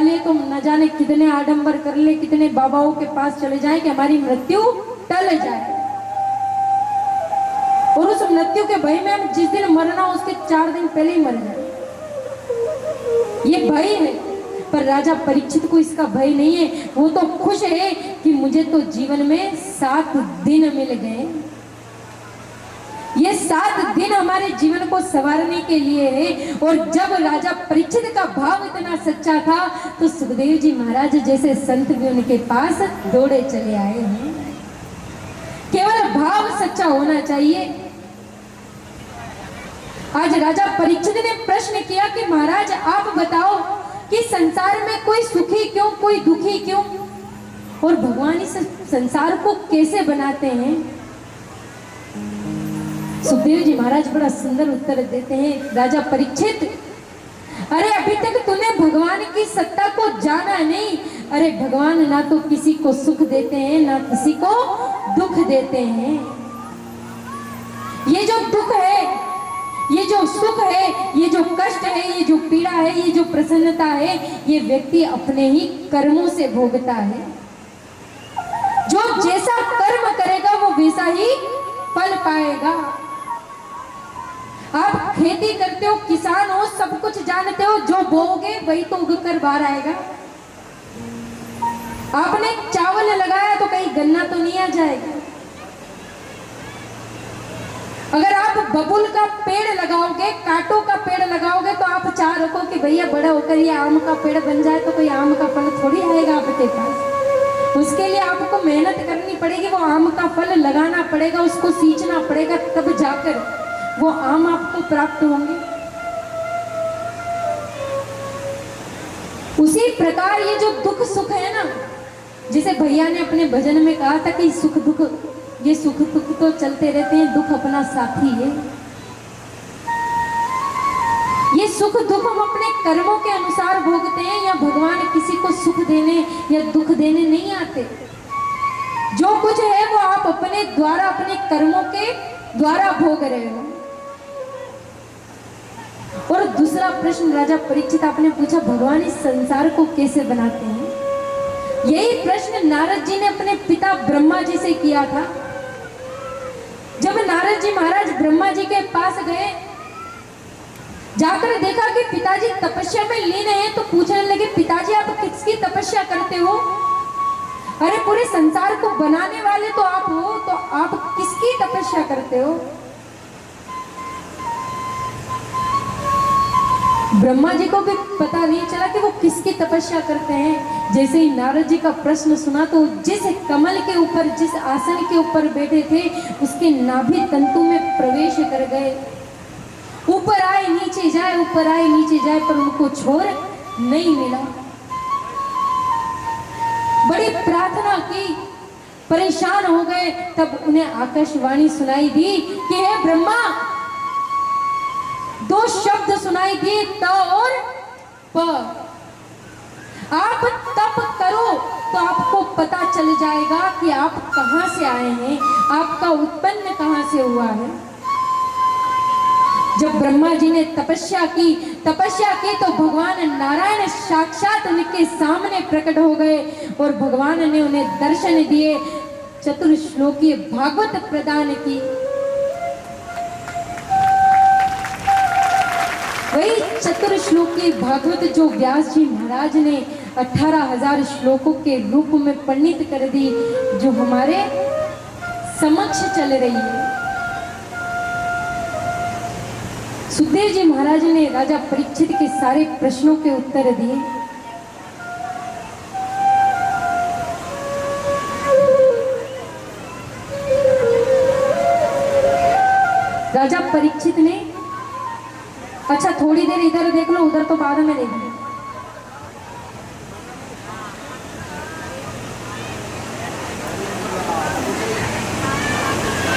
लिए तो न जाने कितने आडंबर कर ले, कितने बाबाओं के पास चले जाएं कि हमारी मृत्यु टल जाए, और उस मृत्यु के भय में हम जिस दिन मरना उसके 4 दिन पहले ही मर जाए। ये भय है, पर राजा परीक्षित को इसका भय नहीं है। वो तो खुश है कि मुझे तो जीवन में 7 दिन मिल गए। ये 7 दिन हमारे जीवन को संवारने के लिए है। और जब राजा परीक्षित का भाव इतना सच्चा था तो सुखदेव जी महाराज जैसे संत भी उनके पास दौड़े चले आए हैं। केवल भाव सच्चा होना चाहिए। आज राजा परीक्षित ने प्रश्न किया कि महाराज आप बताओ कि संसार में कोई सुखी क्यों, कोई दुखी क्यों, और भगवान इस संसार को कैसे बनाते हैं। सुखदेव जी महाराज बड़ा सुंदर उत्तर देते हैं। राजा परीक्षित, अरे अभी तक तूने भगवान की सत्ता को जाना नहीं। अरे भगवान ना तो किसी को सुख देते हैं ना किसी को दुख देते हैं। ये जो दुख है, ये जो सुख है, ये जो कष्ट है, ये जो पीड़ा है, ये जो प्रसन्नता है, ये व्यक्ति अपने ही कर्मों से भोगता है। जो जैसा कर्म करेगा वो वैसा ही फल पाएगा। आप खेती करते हो, किसान हो, सब कुछ जानते हो, जो बोओगे वही तो उग कर बाहर आएगा। आपने चावल लगाया तो कहीं गन्ना तो नहीं आ जाएगा। अगर आप बबूल का पेड़ लगाओगे, कांटों का पेड़ लगाओगे, तो आप चाह रखो कि भैया बड़ा होकर ये आम का पेड़ बन जाए तो कोई आम का फल थोड़ी आएगा आपके पास। उसके लिए आपको मेहनत करनी पड़ेगी, वो आम का फल लगाना पड़ेगा, उसको सींचना पड़ेगा, तब जाकर वो आम आपको प्राप्त होंगे। उसी प्रकार ये जो दुख सुख है ना, जिसे भैया ने अपने भजन में कहा था कि सुख दुख, ये सुख दुख तो चलते रहते हैं, दुख अपना साथी है। ये सुख दुख हम अपने कर्मों के अनुसार भोगते हैं, या भगवान किसी को सुख देने या दुख देने नहीं आते। जो कुछ है वो आप अपने द्वारा, अपने कर्मों के द्वारा भोग रहे हो। और दूसरा प्रश्न राजा परीक्षित आपने पूछा, भगवान इस संसार को कैसे बनाते हैं। यही प्रश्न नारद जी ने अपने पिता ब्रह्मा जी से किया था। जब नारद जी महाराज ब्रह्मा जी के पास गए, जाकर देखा कि पिताजी तपस्या में लीन हैं, तो पूछने लगे, पिताजी आप किसकी तपस्या करते हो। अरे पूरे संसार को बनाने वाले तो आप हो, तो आप किसकी तपस्या करते हो। ब्रह्मा जी को भी पता नहीं चला कि वो किसकी तपस्या करते हैं। जैसे ही नारद जी का प्रश्न सुना तो जिस कमल के ऊपर, जिस आसन के ऊपर बैठे थे, उसके नाभि तंतु में प्रवेश कर गए। ऊपर आए नीचे जाए, ऊपर आए नीचे जाए, पर उनको छोर नहीं मिला। बड़ी प्रार्थना की, परेशान हो गए। तब उन्हें आकाशवाणी सुनाई दी कि हे ब्रह्मा, 2 शब्द सुनाई दिए, त और प। आप तप करो तो आपको पता चल जाएगा कि आप कहां से आए हैं, आपका उत्पन्न कहां से हुआ है। जब ब्रह्मा जी ने तपस्या की तो भगवान नारायण साक्षात उनके सामने प्रकट हो गए और भगवान ने उन्हें दर्शन दिए, चतुर्श्लोकीय भागवत प्रदान की। वही चतुर्श्लोकी भागवत जो व्यास जी महाराज ने 18,000 श्लोकों के रूप में पंडित कर दी, जो हमारे समक्ष चल रही है। सुखदेव जी महाराज ने राजा परीक्षित के सारे प्रश्नों के उत्तर दिए। राजा परीक्षित ने, अच्छा थोड़ी देर इधर देख लो, उधर तो बाद में देख लो।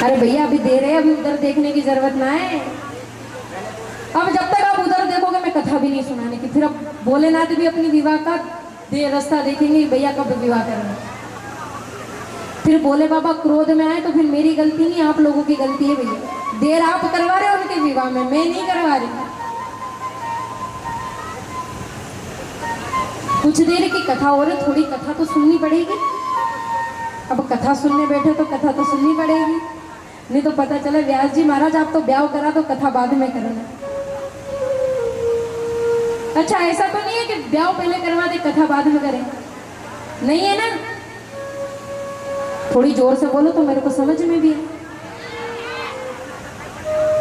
अरे भैया अभी दे रहे हैं, अभी उधर देखने की जरूरत ना है। अब जब तक आप उधर देखोगे मैं कथा भी नहीं सुनाने की। फिर अब भोलेनाथ भी अपनी विवाह का रास्ता देखेंगे, भैया कब विवाह करेंगे। फिर भोले बाबा क्रोध में आए तो फिर मेरी गलती नहीं, आप लोगों की गलती है भैया। देर आप करवा रहे हो उनके विवाह में, मैं नहीं करवा रही। कुछ देर की कथा हो रही, थोड़ी कथा तो सुननी पड़ेगी। अब कथा सुनने बैठे तो कथा तो सुननी पड़ेगी, नहीं तो पता चला व्यास जी महाराज आप तो ब्याह करा तो कथा बाद में करना। अच्छा ऐसा तो नहीं है कि ब्याह पहले करवा दे कथा बाद में करें, नहीं है ना? थोड़ी जोर से बोलो तो मेरे को समझ में भी है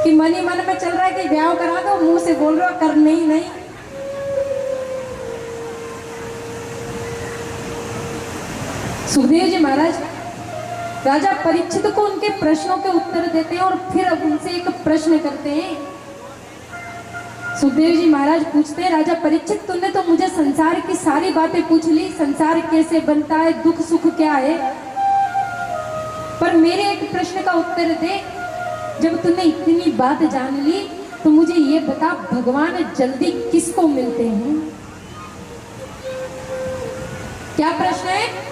कि मन ही मन में चल रहा है कि ब्याह करा दो, मुंह से बोल रहे हो कर नहीं। सुखदेव जी महाराज राजा परीक्षित को उनके प्रश्नों के उत्तर देते हैं और फिर अब उनसे एक प्रश्न करते हैं। सुखदेव जी महाराज पूछते हैं, राजा परीक्षित तुमने तो मुझे संसार की सारी बातें पूछ ली, संसार कैसे बनता है, दुख सुख क्या है, पर मेरे एक प्रश्न का उत्तर दे। जब तुमने इतनी बात जान ली तो मुझे ये बता, भगवान जल्दी किसको मिलते हैं? क्या प्रश्न है?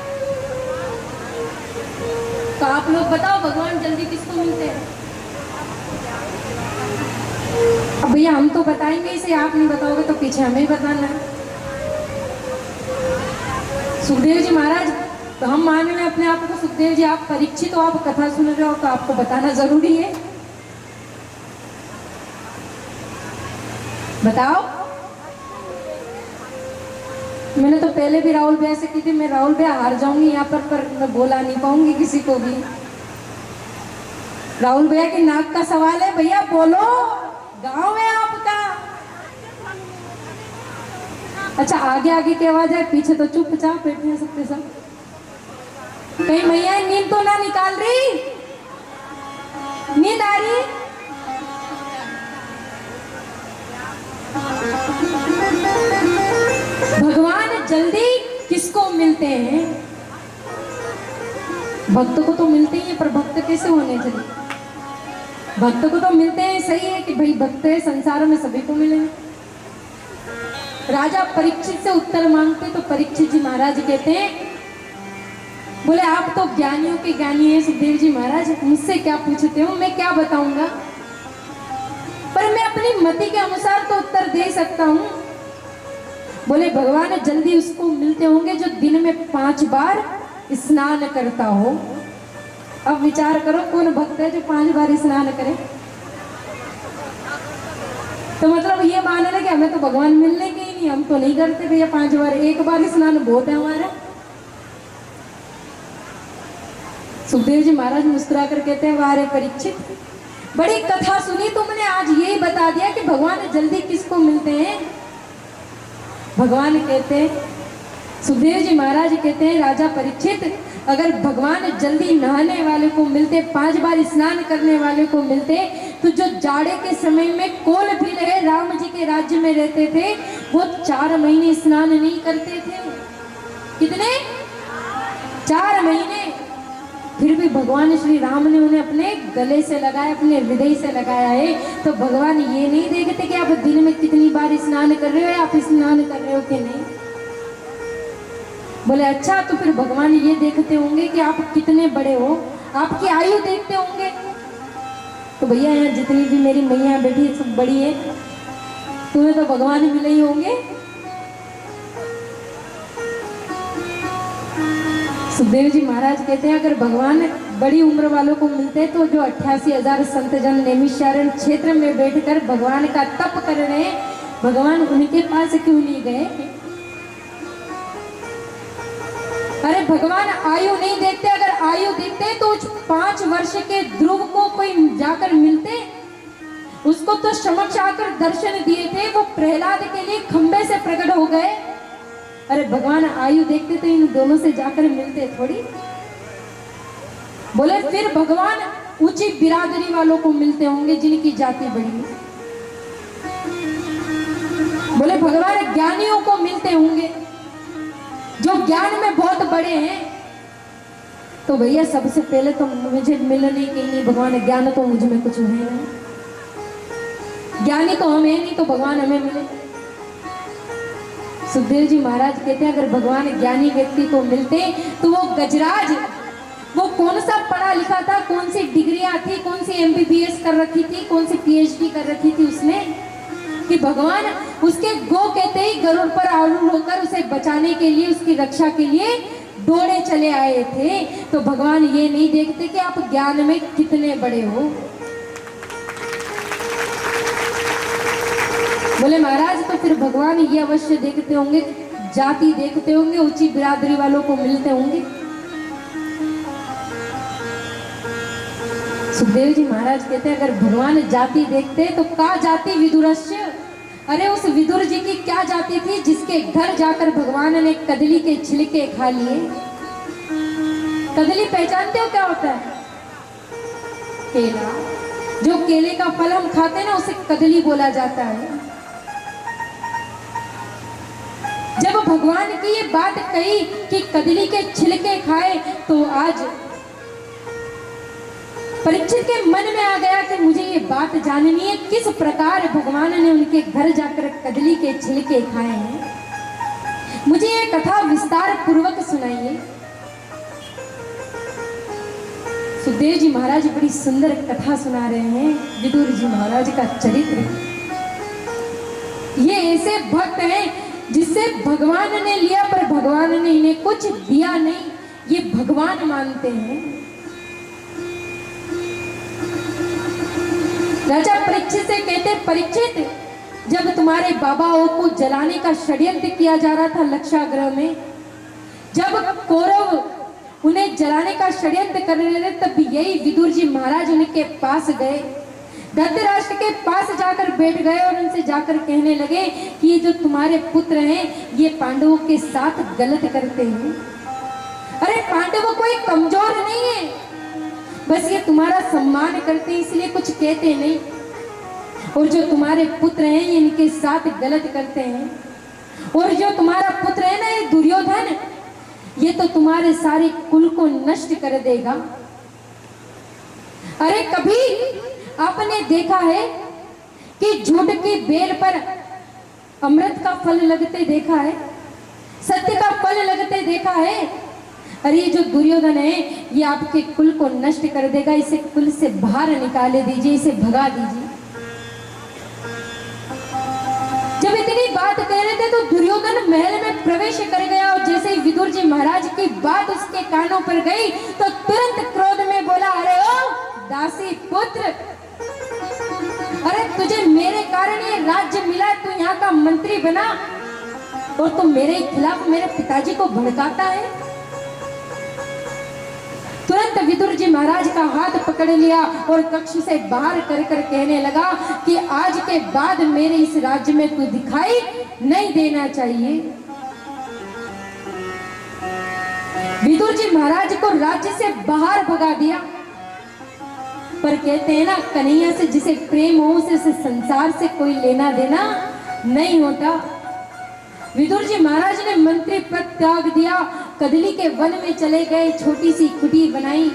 तो आप लोग बताओ, भगवान जल्दी किसको मिलते हैं? अब भैया हम तो बताएंगे इसे, आप नहीं बताओगे तो पीछे हमें ही बताना है। सुखदेव जी महाराज, तो हम मान रहे हैं अपने आप को सुखदेव जी, आप परीक्षित हो, आप कथा सुन रहे हो तो आपको बताना जरूरी है। बताओ। मैंने तो पहले भी राहुल भैया से की थी, मैं राहुल भैया हार जाऊंगी यहाँ पर मैं बोला नहीं पाऊंगी किसी को भी। राहुल भैया की नाक का सवाल है, भैया बोलो, गांव है आपका। अच्छा आगे आगे की आवाज है, पीछे तो चुपचाप बैठे हैं सबके सब। कहीं मैया नींद तो ना निकाल रही? नींद आ रही? भगवान जल्दी किसको मिलते हैं? भक्त को तो मिलते ही है, पर भक्त कैसे होने चाहिए? भक्त को तो मिलते हैं, सही है कि भाई भक्त है, संसार में सभी को मिले। राजा परीक्षित से उत्तर मांगते तो परीक्षित जी महाराज कहते हैं, बोले आप तो ज्ञानियों के ज्ञानी हैं सुखदेव जी महाराज, मुझसे क्या पूछते हो, मैं क्या बताऊंगा, पर मैं अपनी मति के अनुसार तो उत्तर दे सकता हूं। बोले भगवान जल्दी उसको मिलते होंगे जो दिन में 5 बार स्नान करता हो। अब विचार करो कौन भक्त है जो 5 बार स्नान करे? तो मतलब ये मानना है कि हमें तो भगवान मिलने के ही नहीं, हम तो नहीं करते भैया 5 बार, 1 बार स्नान बहुत है हमारा। सुखदेव जी महाराज मुस्कुरा कर कहते हैं, वाह रे परीक्षित, बड़ी कथा सुनी तुमने, आज यही बता दिया कि भगवान जल्दी किसको मिलते हैं। भगवान कहते हैं, सुखदेव जी महाराज कहते हैं, राजा परीक्षित अगर भगवान जल्दी नहाने वाले को मिलते, 5 बार स्नान करने वाले को मिलते, तो जो जाड़े के समय में कोल भी रहे राम जी के राज्य में रहते थे, वो 4 महीने स्नान नहीं करते थे। कितने? 4 महीने। फिर भी भगवान श्री राम ने उन्हें अपने गले से लगाया, अपने हृदय से लगाया है। तो भगवान ये नहीं देखते कि आप दिन में कितनी बार स्नान कर रहे हो, आप स्नान कर रहे हो कि नहीं। बोले अच्छा, तो फिर भगवान ये देखते होंगे कि आप कितने बड़े हो, आपकी आयु देखते होंगे। तो भैया यहाँ जितनी भी मेरी मैया बैठी सब बड़ी है, तुम्हें तो भगवान मिले ही होंगे। सुखदेव जी महाराज कहते हैं, अगर भगवान बड़ी उम्र वालों को मिलते तो जो 88,000 संत जन नैमिषारण्य क्षेत्र में बैठकर भगवान का तप कर रहे हैं, भगवान उनके पास क्यों नहीं गए? अरे भगवान आयु नहीं देखते, अगर आयु देखते तो 5 वर्ष के ध्रुव को कोई जाकर मिलते, उसको तो समक्ष आकर दर्शन दिए थे, वो प्रहलाद के लिए खंबे से प्रकट हो गए। अरे भगवान आयु देखते तो इन दोनों से जाकर मिलते थोड़ी। बोले फिर भगवान ऊंची बिरादरी वालों को मिलते होंगे जिनकी जाति बड़ी है। बोले भगवान ज्ञानियों को मिलते होंगे जो ज्ञान में बहुत बड़े हैं। तो भैया सबसे पहले तो मुझे मिलने के लिए भगवान, ज्ञान तो मुझ में कुछ है नहीं, ज्ञानी तो हम है नहीं, तो भगवान हमें मिले। सुखदेव जी महाराज कहते हैं, अगर भगवान ज्ञानी व्यक्ति को मिलते तो वो गजराज, वो कौन सा पढ़ा लिखा था, कौन सी डिग्रियां थी, कौन सी MBBS कर रखी थी, कौन सी PhD कर रखी थी उसने, कि भगवान उसके गो कहते ही गरुड़ पर आरूढ़ होकर उसे बचाने के लिए, उसकी रक्षा के लिए दौड़े चले आए थे। तो भगवान ये नहीं देखते कि आप ज्ञान में कितने बड़े हो। बोले महाराज तो फिर भगवान ये अवश्य देखते होंगे, जाति देखते होंगे, ऊंची बिरादरी वालों को मिलते होंगे। सुखदेव जी महाराज कहते हैं अगर भगवान जाति देखते तो का जाति विदुरस्य। अरे उस विदुर जी की क्या जाति थी जिसके घर जाकर भगवान ने कदली के छिलके खा लिए। कदली पहचानते हो क्या होता है? केला। जो केले का फल हम खाते हैं ना उसे कदली बोला जाता है। जब भगवान की ये बात कही कि कदली के छिलके खाए तो आज परीक्षित के मन में आ गया कि मुझे ये बात जाननी है किस प्रकार भगवान ने उनके घर जाकर कदली के छिलके खाए हैं। मुझे ये कथा विस्तार पूर्वक सुनाइए। सुखदेव जी महाराज बड़ी सुंदर कथा सुना रहे हैं। विदुर जी महाराज का चरित्र, ये ऐसे भक्त हैं जिससे भगवान ने लिया पर भगवान ने इन्हें कुछ दिया नहीं, ये भगवान मानते हैं। राजा परीक्षित से कहते, परीक्षित जब तुम्हारे बाबाओं को जलाने का षड्यंत्र किया जा रहा था लक्षागृह में, जब कौरव उन्हें जलाने का षड्यंत्र कर रहे थे, तब यही विदुर जी महाराज उनके पास गए, धृतराष्ट्र के पास जाकर बैठ गए और उनसे जाकर कहने लगे कि ये जो तुम्हारे पुत्र हैं ये पांडवों के साथ गलत करते हैं। अरे पांडव कोई कमजोर नहीं है, बस ये तुम्हारा सम्मान करते हैं इसलिए कुछ कहते नहीं। और जो तुम्हारे पुत्र हैं ये इनके साथ गलत करते हैं। और जो तुम्हारा पुत्र है ना ये दुर्योधन, ये तो तुम्हारे सारे कुल को नष्ट कर देगा। अरे कभी आपने देखा है कि झूठ की बेल पर अमृत का फल लगते देखा है, सत्य का फल लगते देखा है? अरे ये जो दुर्योधन है ये आपके कुल को नष्ट कर देगा, इसे कुल से बाहर निकाले दीजिए, इसे भगा दीजिए। जब इतनी बात कह रहे थे तो दुर्योधन महल में प्रवेश कर गया और जैसे ही विदुर जी महाराज की बात उसके कानों पर गई तो तुरंत क्रोध में बोला, अरे ओ दासी पुत्र, अरे तुझे मेरे कारण ये राज्य मिला, तू यहाँ का मंत्री बना और तू मेरे खिलाफ मेरे पिताजी को भड़काता है। तुरंत विदुर जी महाराज का हाथ पकड़ लिया और कक्ष से बाहर कर कर कहने लगा कि आज के बाद मेरे इस राज्य में तू दिखाई नहीं देना चाहिए। विदुर जी महाराज को राज्य से बाहर भगा दिया। पर कहते हैं ना कन्हैया से जिसे प्रेम हो उसे संसार से कोई लेना देना नहीं होता। विदुर जी महाराज ने मंत्री पद त्याग दिया, कदली के वन में चले गए, छोटी सी कुटी बनाई,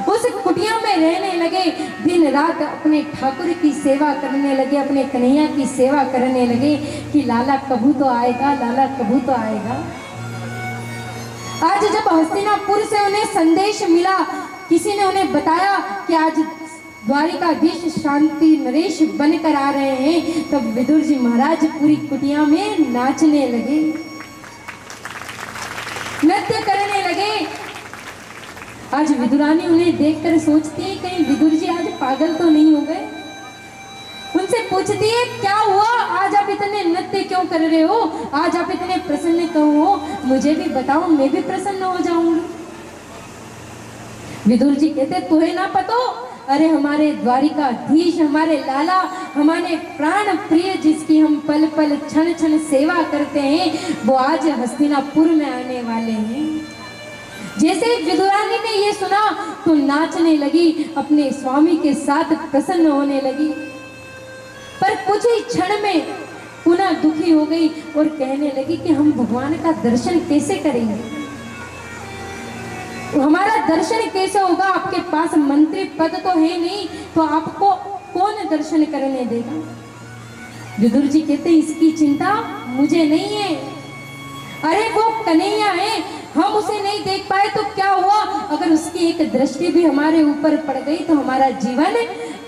उस कुटिया में रहने लगे, दिन रात अपने ठाकुर की सेवा करने लगे, अपने कन्हैया की सेवा करने लगे कि लाला कबू तो आएगा, लाला कबू तो आएगा। आज जब हस्तिनापुर से उन्हें संदेश मिला, किसी ने उन्हें बताया कि आज द्वारिकाधीश शांति नरेश बनकर आ रहे हैं, तब विदुर जी महाराज पूरी कुटिया में नाचने लगे, नृत्य करने लगे। आज विदुरानी उन्हें देखकर सोचती है कहीं विदुर जी आज पागल तो नहीं हो गए। उनसे पूछती है क्या हुआ, आज आप इतने नृत्य क्यों कर रहे हो, आज आप इतने प्रसन्न क्यों हो, मुझे भी बताओ, मैं भी प्रसन्न हो जाऊंगी। विदुर जी कहते तुम्हें ना पतो, अरे हमारे द्वारिकाधीश, हमारे लाला, हमारे प्राण प्रिय जिसकी हम पल पल क्षण क्षण सेवा करते हैं, वो आज हस्तिनापुर में आने वाले हैं। जैसे विदुरानी ने ये सुना तो नाचने लगी, अपने स्वामी के साथ प्रसन्न होने लगी, पर कुछ ही क्षण में पुनः दुखी हो गई और कहने लगी कि हम भगवान का दर्शन कैसे करेंगे, हमारा दर्शन कैसे होगा, आपके पास मंत्री पद तो है नहीं, तो आपको कौन दर्शन करने देगा। विदुर जी कहते इसकी चिंता मुझे नहीं है, अरे वो कन्हैया है, हम उसे नहीं देख पाए तो क्या हुआ, अगर उसकी एक दृष्टि भी हमारे ऊपर पड़ गई तो हमारा जीवन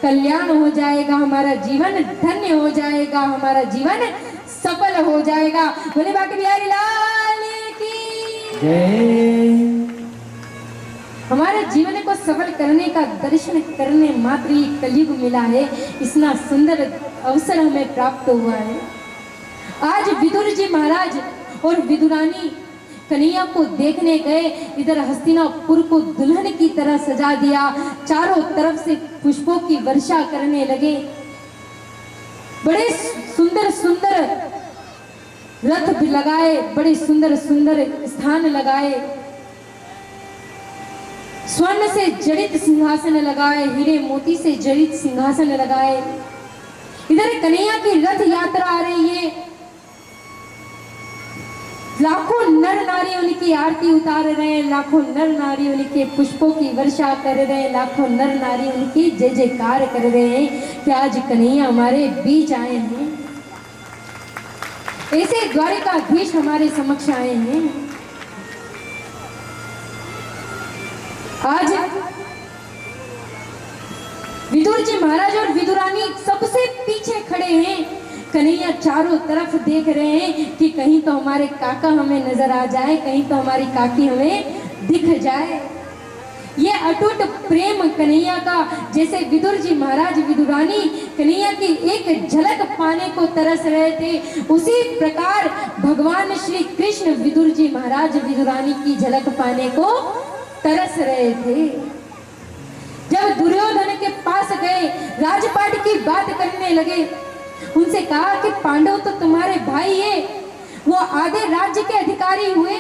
कल्याण हो जाएगा, हमारा जीवन धन्य हो जाएगा, हमारा जीवन सफल हो जाएगा। बोले बाकी बिहारी लाल की जय। हमारे जीवन को सफल करने का दर्शन करने मात्र ही कलयुग मिला है, इतना सुंदर अवसर हमें प्राप्त हुआ है। आज विदुर जी महाराज और विदुरानी कन्हैया को देखने गए, इधर हस्तिनापुर को दुल्हन की तरह सजा दिया, चारों तरफ से पुष्पों की वर्षा करने लगे, बड़े सुंदर सुंदर रथ भी लगाए, बड़े सुंदर सुंदर स्थान लगाए, स्वर्ण से जड़ित सिंहासन लगाए, हीरे मोती से जड़ित सिंहासन लगाए। इधर कन्हैया की रथ यात्रा आ रही है, लाखों नर नारी उनकी आरती उतार रहे हैं, लाखों नर नारी उनके पुष्पों की वर्षा कर रहे हैं, लाखों नर नारी उनकी जय जयकार कर रहे हैं कि आज कन्हैया हमारे बीच आए हैं। ऐसे द्वारिकाधीश हमारे समक्ष आए हैं। आज विदुर जी महाराज और विदुरानी सबसे पीछे खड़े हैं। कन्हैया चारों तरफ देख रहे हैं कि कहीं तो हमारे काका हमें नजर आ जाए, कहीं तो हमारी काकी हमें दिख जाए। ये अटूट प्रेम कन्हैया का, जैसे विदुर जी महाराज विदुरानी कन्हैया की एक झलक पाने को तरस रहे थे, उसी प्रकार भगवान श्री कृष्ण विदुर जी महाराज विदुरानी की झलक पाने को तरस रहे थे। जब दुर्योधन के पास गए, राजपाट की बात करने लगे, उनसे कहा कि पांडव तो तुम्हारे भाई है, वो आधे राज्य के अधिकारी हुए,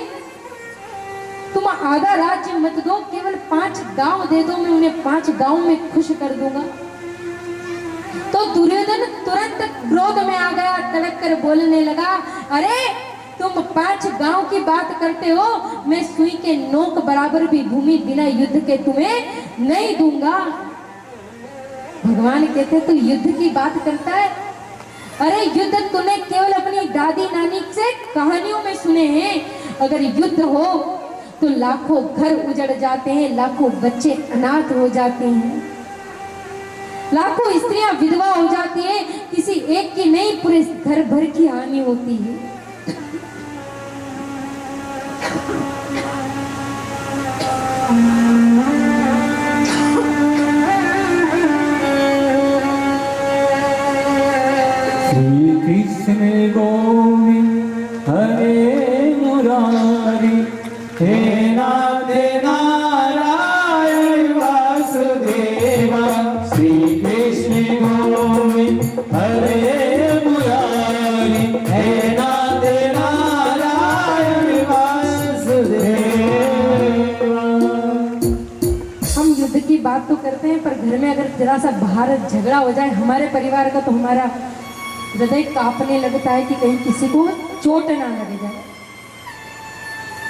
तुम आधा राज्य मत दो, केवल 5 गांव दे दो, मैं उन्हें 5 गांव में खुश कर दूंगा। तो दुर्योधन तुरंत क्रोध में आ गया, तड़क कर बोलने लगा, अरे तुम 5 गांव की बात करते हो, मैं सुई के नोक बराबर भी भूमि बिना युद्ध के तुम्हें नहीं दूंगा। भगवान कहते तू युद्ध की बात करता है? अरे युद्ध तूने केवल अपनी दादी नानी से कहानियों में सुने हैं। अगर युद्ध हो तो लाखों घर उजड़ जाते हैं, लाखों बच्चे अनाथ हो जाते हैं, लाखों स्त्रियां विधवा हो जाती है, किसी एक की नहीं पूरे घर भर की हानि होती है। कृष्ण गोविंद हरे मुरारी, हे नाथ नारायण वासुदेवा। श्री कृष्ण गोविंद हरे मुरारी, हे नाथ नारायण वासुदेवा। हम युद्ध की बात तो करते हैं, पर घर में अगर जरा सा बाहर झगड़ा हो जाए हमारे परिवार का, तो हमारा हृदय कांपने लगता है कि कहीं किसी को चोट ना लग जाए।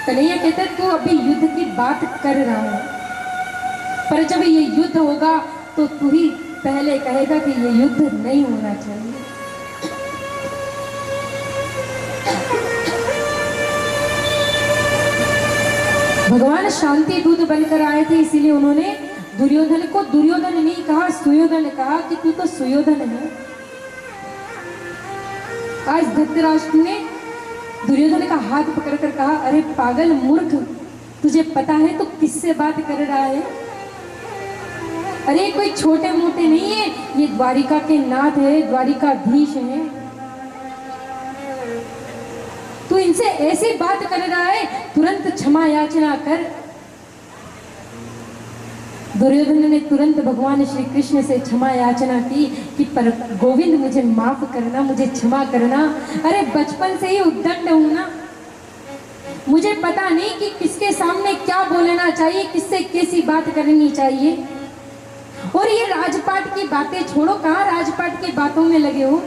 कन्हैया कहते तू अभी युद्ध की बात कर रहा है, पर जब ये युद्ध होगा तो तू ही पहले कहेगा कि ये युद्ध नहीं होना चाहिए। भगवान शांति दूत बनकर आए थे, इसीलिए उन्होंने दुर्योधन को दुर्योधन नहीं कहा, सुयोधन कहा कि तू तो सुयोधन है। आज धृतराष्ट्र ने दुर्योधन का हाथ पकड़कर कहा, अरे पागल मूर्ख, तुझे पता है तो किससे बात कर रहा है? अरे कोई छोटे मोटे नहीं है, ये द्वारिका के नाथ है, द्वारिकाधीश है, तू इनसे ऐसी बात कर रहा है, तुरंत क्षमा याचना कर। दुर्योधन ने तुरंत भगवान श्री कृष्ण से क्षमा याचना की कि पर गोविंद मुझे माफ करना, मुझे क्षमा करना। अरे बचपन से ही उद्दंड हूं ना, मुझे पता नहीं कि किसके सामने क्या बोलना चाहिए, किससे कैसी बात करनी चाहिए। और ये राजपाट की बातें छोड़ो, कहाँ राजपाट की बातों में लगे हो?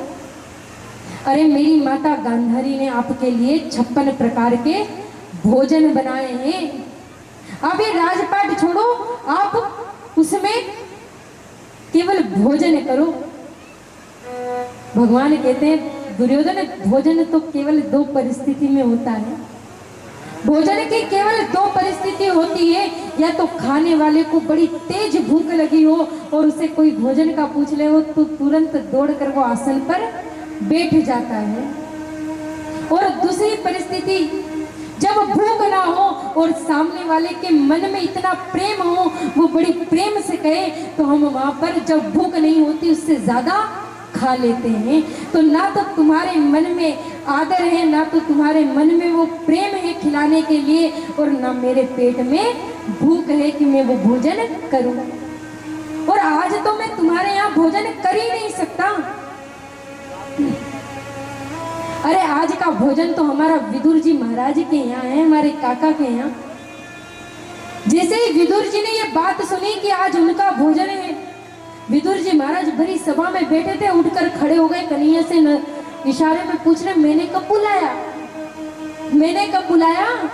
अरे मेरी माता गांधारी ने आपके लिए 56 प्रकार के भोजन बनाए हैं। अब ये राजपाट छोड़ो, आप उसमें केवल भोजन करो। भगवान कहते हैं दुर्योधन, भोजन तो केवल 2 परिस्थिति में होता है। भोजन की केवल दो परिस्थिति होती है, या तो खाने वाले को बड़ी तेज भूख लगी हो और उसे कोई भोजन का पूछ ले हो तो तुरंत दौड़कर वो आसन पर बैठ जाता है, और दूसरी परिस्थिति जब भूख ना हो और सामने वाले के मन में इतना प्रेम हो, वो बड़ी प्रेम से कहे, तो हम वहां पर जब भूख नहीं होती उससे ज्यादा खा लेते हैं। तो ना तो तुम्हारे मन में आदर है, ना तो तुम्हारे मन में वो प्रेम है खिलाने के लिए, और ना मेरे पेट में भूख है कि मैं वो भोजन करूं। और आज तो मैं तुम्हारे यहाँ भोजन कर ही नहीं सकता। अरे आज का भोजन तो हमारा विदुर जी महाराज के यहाँ है, हमारे काका के यहाँ। जैसे ही विदुर जी ने ये बात सुनी कि आज उनका भोजन है, विदुर जी महाराज बड़ी सभा में बैठे थे, उठकर खड़े हो गए, कन्हैया से इशारे में पूछ रहे, मैंने कब बुलाया, मैंने कब बुलाया?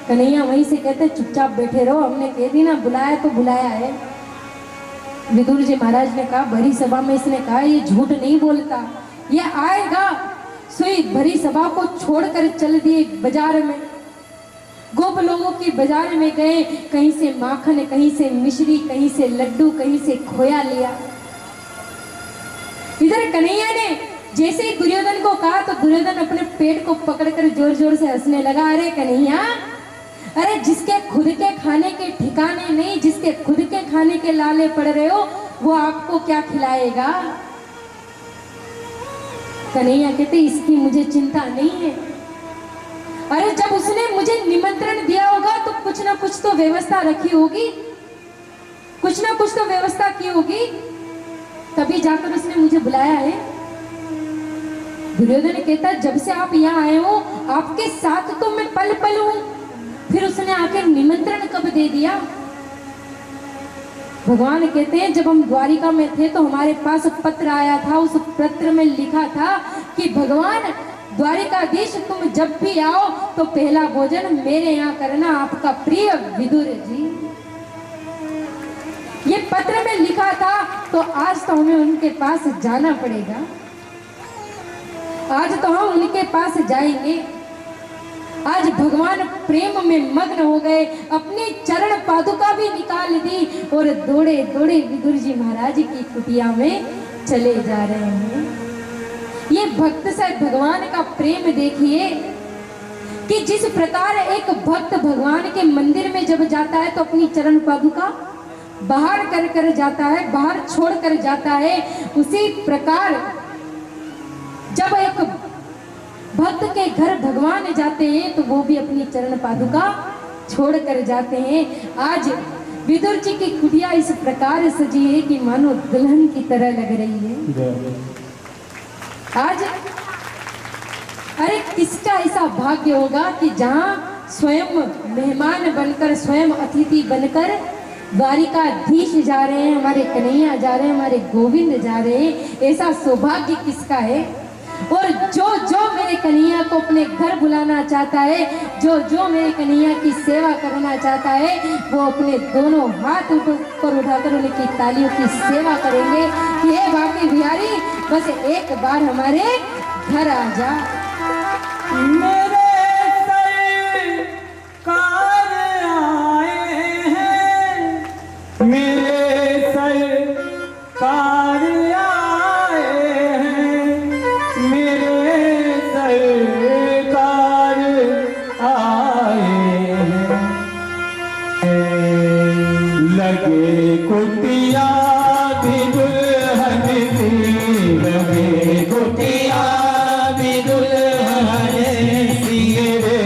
कन्हैया वहीं से कहते, चुपचाप बैठे रहो, हमने कह दी ना, बुलाया तो बुलाया है। विदुर जी महाराज ने कहा, भरी सभा में इसने कहा ये झूठ नहीं बोलता, ये आएगा। सोई भरी सभा को छोड़कर चल दिए बाजार में, गोप लोगों की बाजार में गए, कहीं से माखन, कहीं से मिश्री, कहीं से लड्डू, कहीं से खोया लिया। इधर कन्हैया ने जैसे ही दुर्योधन को कहा तो दुर्योधन अपने पेट को पकड़कर जोर जोर से हंसने लगा। अरे कन्हैया, अरे जिसके खुद के खाने के ठिकाने नहीं, जिसके खुद के खाने के लाले पड़ रहे हो, वो आपको क्या खिलाएगा? कन्हैया कहते, इसकी मुझे चिंता नहीं है। अरे जब उसने मुझे निमंत्रण दिया होगा तो कुछ ना कुछ तो व्यवस्था रखी होगी, कुछ ना कुछ तो व्यवस्था की होगी, तभी जाकर उसने मुझे बुलाया है। दुर्योधन कहता, जब से आप यहाँ आए हो आपके साथ तो मैं पल पल हूं, फिर उसने आके निमंत्रण कब दे दिया? भगवान कहते हैं, जब हम द्वारिका में थे तो हमारे पास पत्र आया था, उस पत्र में लिखा था कि भगवान द्वारिकाधीश, तुम जब भी आओ तो पहला भोजन मेरे यहाँ करना, आपका प्रिय विदुर जी। ये पत्र में लिखा था, तो आज तो हमें उनके पास जाना पड़ेगा, आज तो हम उनके पास जाएंगे। आज भगवान प्रेम में मग्न हो गए, अपनी चरण पादुका भी निकाल दी और दौड़े दौड़े विदुर जी महाराज की कुटिया में चले जा रहे हैं। ये भक्त से भगवान का प्रेम देखिए कि जिस प्रकार एक भक्त भगवान के मंदिर में जब जाता है तो अपनी चरण पादुका बाहर कर कर जाता है, बाहर छोड़ कर जाता है, उसी प्रकार जब एक भक्त के घर भगवान जाते हैं तो वो भी अपनी चरण पादुका छोड़ कर जाते हैं। आज विदुर जी की कुटिया इस प्रकार सजी है कि मानो दुल्हन की तरह लग रही है। आज अरे किसका ऐसा भाग्य होगा कि जहां स्वयं मेहमान बनकर, स्वयं अतिथि बनकर द्वारिकाधीश जा रहे हैं, हमारे कन्हैया जा रहे हैं, हमारे गोविंद जा रहे हैं, ऐसा सौभाग्य किसका है? और जो जो मेरे कन्हैया को अपने घर बुलाना चाहता है, जो जो मेरे कन्हैया की सेवा करना चाहता है, वो अपने दोनों हाथ ऊपर उठाकर उनकी तालियों की सेवा करेंगे कि हे बाकी बिहारी, बस एक बार हमारे घर आ जा। मेरे सरकार आए हैं, मेरे सरकार लगे कुटिया भी दुल्हन सी, लगे कुटिया भी दुल्हन सी, रे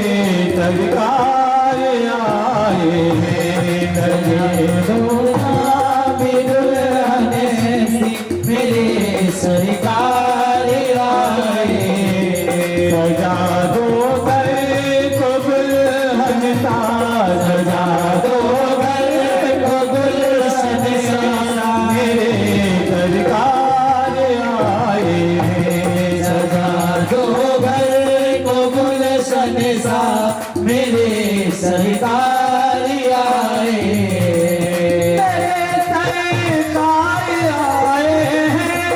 सरकार आए हैं, लगे कुटिया भी दुल्हन सी, मेरे सरकार आए। सजा दो घर को दुल्हन सा, सजा दो मेरे सरकार आए, मेरे सरकार आए हैं,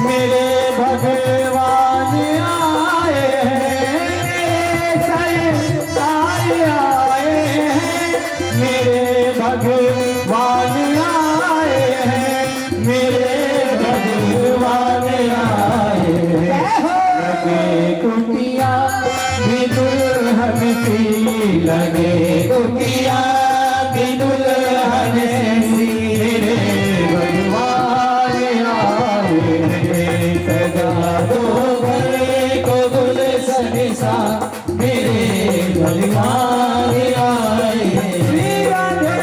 मेरे भगवान आए हैं, मेरे सरकार लगे दुनिया की दुल्हन सी मेरे भगवान आए हैं। सजा दो घर को गुलशन सा मेरे भगवान आए हैं। श्री राधे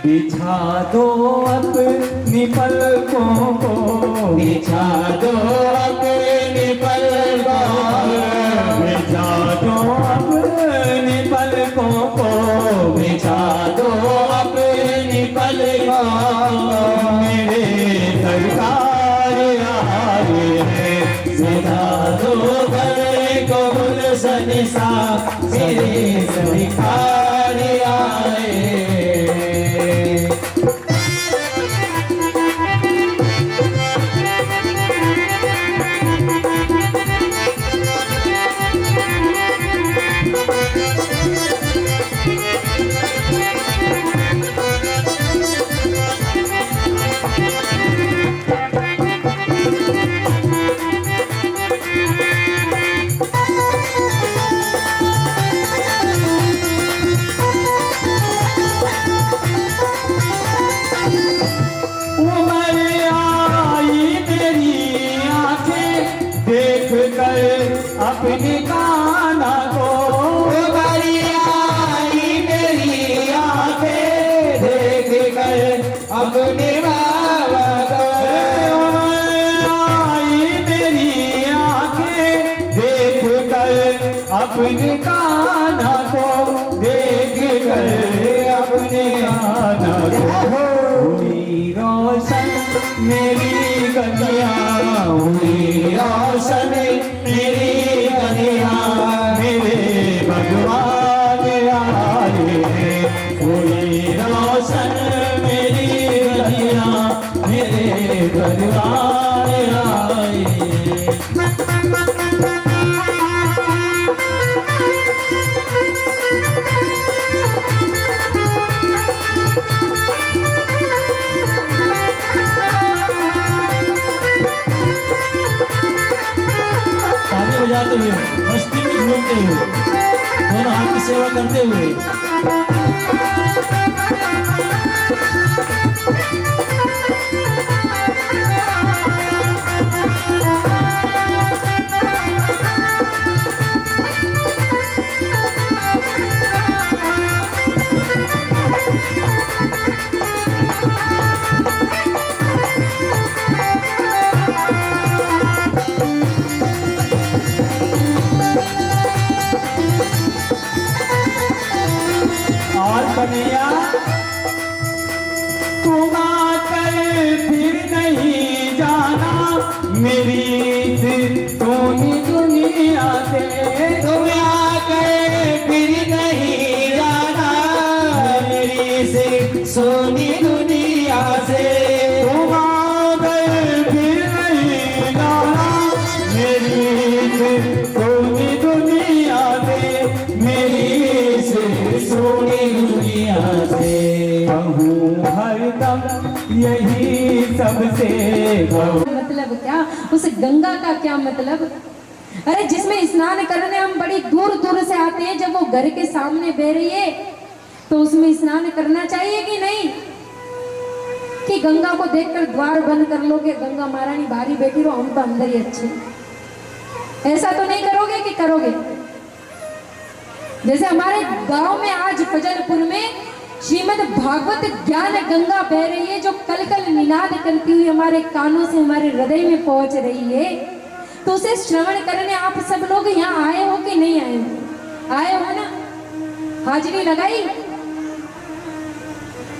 बिछा दो अपनी पलकों को, बिछा दो अपनी पलकों, बिछा दो अपनी पलकों को, बिछा दो अपनी पलकों। मेरे सरकार आए हैं, सजा दो गले को गुलशन सा मेरे सरकार आए। अपनी काना को बड़ी आई मेरी आंखें देख कर अपने बाबा को, आई मेरी आंखें देख कर अपने काना को, देख कर अपने काना को। हुई रोशन मेरी गलियां, हुई रोशन मेरी मेरे भगवान आए हैं। कोई रोशन मेरी गलियां मेरे भगवान आए। ताली बजाते हुए, मस्ती में झूमते हुए, दोनों हाथ की सेवा करते हुए। कन्हैया तुम आकर फिर नहीं जाना मेरी सोनी दुनिया से, तुम आकर फिर नहीं जाना मेरी से सोनी दुनिया से, तुम आकर फिर नहीं जाना मेरी से सोनी दुनिया से, मेरी से सोनी दुनिया से। कहूँ हरदम यही सबसे मतलब क्या, उस गंगा का क्या मतलब? अरे जिसमें स्नान करने हम बड़ी दूर दूर से आते हैं, जब वो घर के सामने बह रही है तो उसमें स्नान करना चाहिए कि नहीं? कि गंगा को देखकर द्वार बंद कर लोगे, गंगा महारानी बाहरी बैठी रहो, हम तो अंदर ही अच्छे। ऐसा तो नहीं करोगे कि करोगे? जैसे हमारे गांव में आज फजलपुर में श्रीमद् भागवत ज्ञान गंगा बह रही है, जो कल कल निनाद करती हुई हमारे कानों से हमारे हृदय में पहुंच रही है, तो उसे श्रवण करने आप सब लोग यहाँ आए हो कि नहीं आए हो? आए हो ना? हाजिरी लगाई?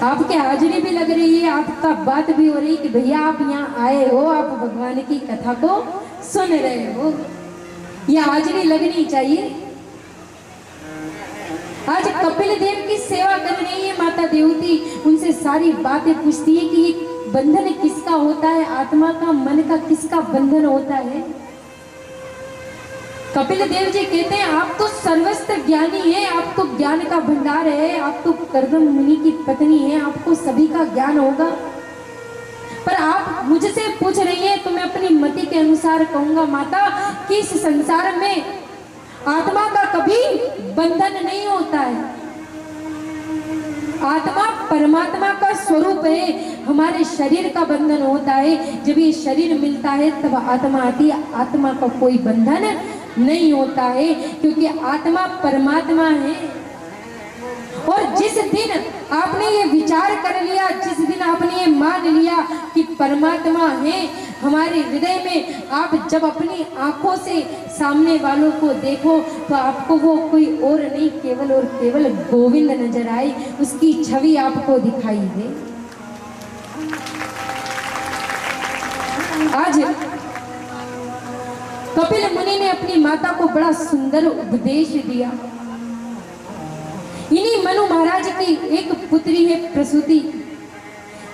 आपकी हाजिरी भी लग रही है, आपका बात भी हो रही कि भैया आप यहाँ आए हो, आप भगवान की कथा को सुन रहे हो। यह हाजिरी लगनी चाहिए। आज कपिल देव की सेवा कर रही है माता देवती, उनसे सारी बातें पूछती है कि ये बंधन किसका होता है, आत्मा का, मन का किसका बंधन होता है। कपिल देव जी कहते हैं आप तो सर्वस्त्र ज्ञानी हैं, आप तो ज्ञान का भंडार है, आप तो कर्दम मुनि की पत्नी हैं, आपको सभी का ज्ञान होगा, पर आप मुझसे पूछ रही है तो मैं अपनी मति के अनुसार कहूंगा माता कि इस संसार में आत्मा का कभी बंधन नहीं होता है। आत्मा परमात्मा का स्वरूप है, हमारे शरीर का बंधन होता है। जब ये शरीर मिलता है तब आत्मा आती है, आत्मा का कोई बंधन नहीं होता है, क्योंकि आत्मा परमात्मा है। और जिस दिन आपने ये विचार कर लिया, जिस दिन आपने ये मान लिया कि परमात्मा है हमारे हृदय में, आप जब अपनी आंखों से सामने वालों को देखो तो आपको वो कोई और नहीं, केवल और केवल गोविंद नजर आए, उसकी छवि आपको दिखाई दे। आज कपिल मुनि ने अपनी माता को बड़ा सुंदर उपदेश दिया। इन्हीं मनु महाराज की एक पुत्री है प्रसूति,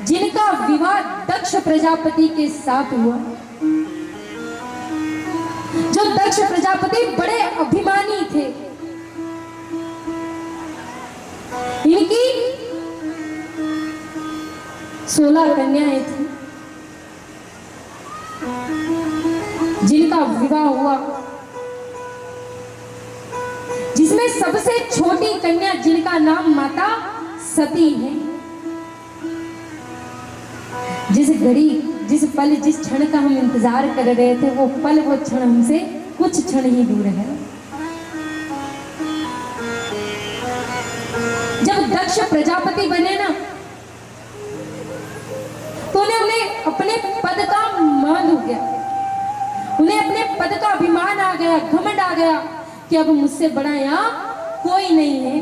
जिनका विवाह दक्ष प्रजापति के साथ हुआ। जो दक्ष प्रजापति बड़े अभिमानी थे, इनकी 16 कन्याएं थी, जिनका विवाह हुआ, जिसमें सबसे छोटी कन्या जिनका नाम माता सती है। जिस घड़ी, जिस पल, जिस क्षण का हम इंतजार कर रहे थे, वो पल, वो क्षण हमसे कुछ क्षण ही दूर है। जब दक्ष प्रजापति बने ना, तो उन्हें अपने पद का मान हो गया, उन्हें अपने पद का अभिमान आ गया, घमंड आ गया कि अब मुझसे बड़ा यहाँ कोई नहीं है।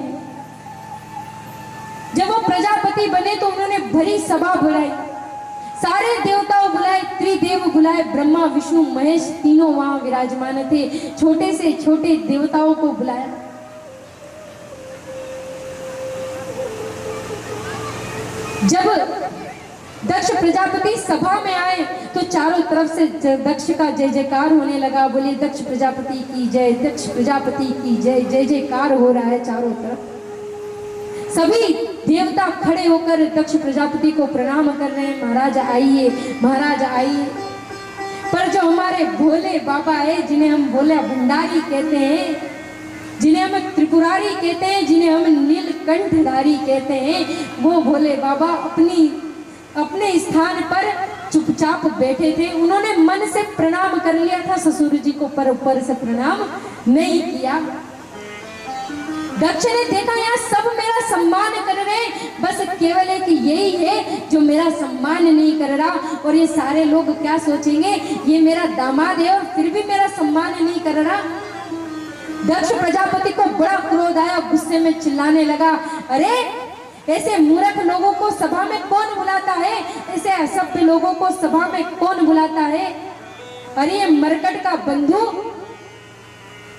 जब वो प्रजापति बने तो उन्होंने भरी सभा बुलाई, सारे देवताओं बुलाए, त्रिदेव बुलाए, ब्रह्मा विष्णु महेश तीनों वहां विराजमान थे, छोटे से छोटे देवताओं को बुलाया। जब दक्ष प्रजापति सभा में आए तो चारों तरफ से दक्ष का जय जयकार होने लगा। बोले दक्ष प्रजापति की जय, दक्ष प्रजापति की जय, जय जयकार हो रहा है चारों तरफ। सभी देवता खड़े होकर दक्ष प्रजापति को प्रणाम कर रहे हैं, महाराज आइए, महाराज आइए। पर जो हमारे भोले बाबा है, जिन्हें हम भोले भंडारी कहते हैं, जिन्हें हम त्रिपुरारी कहते हैं, जिन्हें हम नीलकंठधारी कहते हैं, वो भोले बाबा अपने स्थान पर चुपचाप बैठे थे। उन्होंने मन से प्रणाम कर लिया था ससुर जी को, पर ऊपर से प्रणाम नहीं किया। दक्ष ने देखा यहाँ सब मेरा सम्मान कर रहे हैं, बस केवल एक यही है जो मेरा सम्मान नहीं कर रहा, और ये सारे लोग क्या सोचेंगे, ये मेरा दामाद है और फिर भी मेरा सम्मान नहीं कर रहा। दक्ष प्रजापति को बड़ा क्रोध आया, गुस्से में चिल्लाने लगा, अरे ऐसे मूर्ख लोगों को सभा में कौन बुलाता है, ऐसे असभ्य लोगों को सभा में कौन बुलाता है। अरे ये मरकट का बंधु,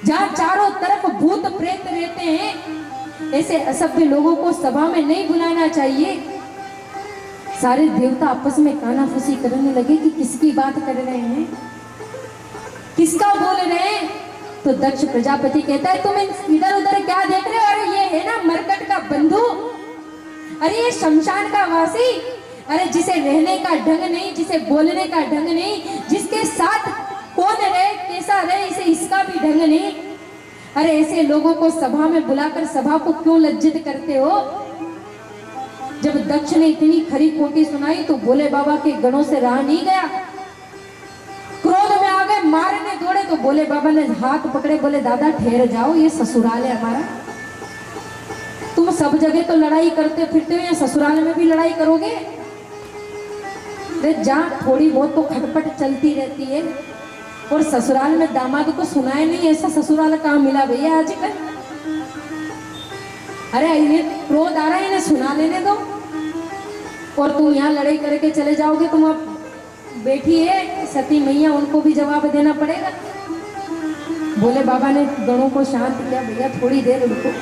जहाँ चारों तरफ भूत प्रेत रहते हैं, ऐसे असभ्य लोगों को सभा में नहीं बुलाना चाहिए। सारे देवता आपस में कानाफूसी करने लगे कि किसकी बात कर रहे हैं, किसका बोल रहे हैं। तो दक्ष प्रजापति कहता है तुम इधर उधर क्या देख रहे हो, अरे ये है ना मरकट का बंधु, अरे ये शमशान का वासी, अरे जिसे रहने का ढंग नहीं, जिसे बोलने का ढंग नहीं, जिसके साथ कौन रहे कैसा रहे इसे इसका भी ढंग नहीं, अरे ऐसे लोगों को सभा में बुलाकर सभा को क्यों लज्जित करते हो। जब दक्ष ने इतनी खरी खोटी सुनाई तो भोले बाबा के गणों से रहा नहीं गया, क्रोध में आ गए, मारने दौड़े। तो भोले बाबा ने हाथ पकड़े, बोले दादा ठहर जाओ, ये ससुराल है हमारा। तुम सब जगह तो लड़ाई करते फिरते हो, या ससुराल में भी लड़ाई करोगे? जहाँ थोड़ी बहुत तो खटपट चलती रहती है, और ससुराल में दामाद को सुनाए नहीं, ऐसा ससुराल कहाँ मिला भैया आजकल? अरे इन्हें क्रोध आ रहा है, इन्हें सुना लेने दो। और तुम यहाँ लड़ाई करके चले जाओगे, तुम अब बैठी है सती मैया, उनको भी जवाब देना पड़ेगा। भोले बाबा ने गणों को शांत किया, भैया थोड़ी देर रुको।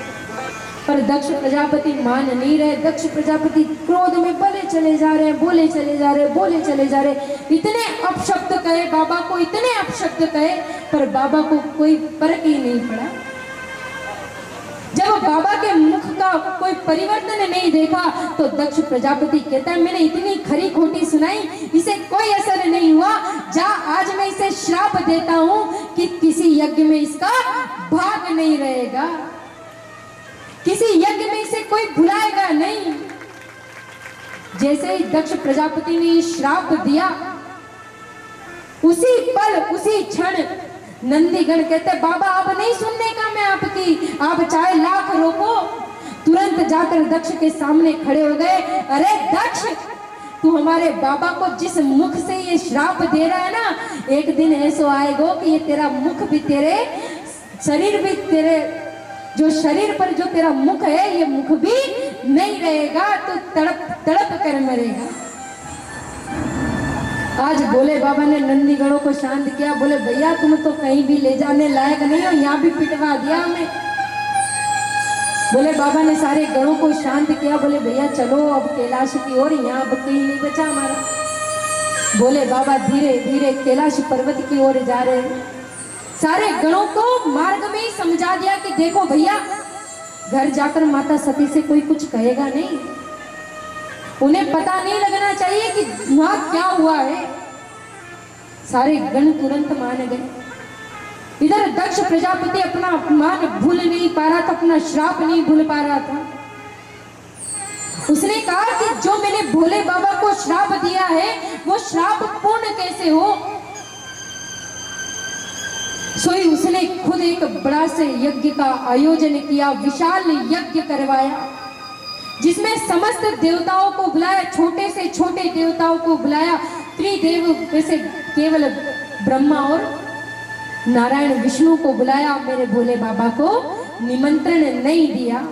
पर दक्ष प्रजापति मान नहीं रहे। दक्ष प्रजापति क्रोध में बोले चले जा रहे, बोले चले जा रहे, बोले चले जा रहे। इतने अपशब्द कहे बाबा को, इतने अपशब्द कहे, पर बाबा को कोई फर्क ही नहीं पड़ा। जब बाबा के मुख का कोई परिवर्तन नहीं देखा तो दक्ष प्रजापति कहता है, मैंने इतनी खरी खोटी सुनाई, इसे कोई असर नहीं हुआ। जा, आज मैं इसे श्राप देता हूं कि किसी यज्ञ में इसका भाग नहीं रहेगा, किसी यज्ञ में इसे कोई बुलाएगा नहीं। जैसे ही दक्ष प्रजापति ने श्राप दिया, उसी पल उसी क्षण नंदीगण कहते, बाबा अब नहीं सुनने का मैं आपकी, आप चाहे लाख रोको। तुरंत जाकर दक्ष के सामने खड़े हो गए। अरे दक्ष, तू हमारे बाबा को जिस मुख से ये श्राप दे रहा है ना, एक दिन ऐसा आएगा कि ये तेरा मुख भी, तेरे शरीर भी, तेरे जो शरीर पर जो तेरा मुख है, ये मुख भी नहीं रहेगा, तो तड़प तड़प कर मरेगा। आज भोले बाबा ने नंदीगणों को शांत किया। बोले भैया तुम तो कहीं भी ले जाने लायक नहीं हो, यहाँ भी पिटवा दिया हमें। भोले बाबा ने सारे गणों को शांत किया। बोले भैया चलो अब कैलाश की ओर, यहाँ अब कहीं नहीं बचा हमारा। भोले बाबा धीरे धीरे कैलाश पर्वत की ओर जा रहे हैं। सारे गणों को मार्ग में ही समझा दिया कि देखो भैया, घर जाकर माता सती से कोई कुछ कहेगा नहीं, उन्हें पता नहीं लगना चाहिए कि वहां क्या हुआ है। सारे गण तुरंत मान गए। इधर दक्ष प्रजापति अपना अपमान भूल नहीं पा रहा था, अपना श्राप नहीं भूल पा रहा था। उसने कहा कि जो मैंने भोले बाबा को श्राप दिया है, वो श्राप पूर्ण कैसे हो। सोई उसने खुद एक बड़ा से यज्ञ का आयोजन किया, विशाल यज्ञ करवाया, जिसमें समस्त देवताओं को बुलाया, छोटे से छोटे देवताओं को बुलाया। त्रिदेव वैसे केवल ब्रह्मा और नारायण विष्णु को बुलाया, मेरे भोले बाबा को निमंत्रण नहीं दिया।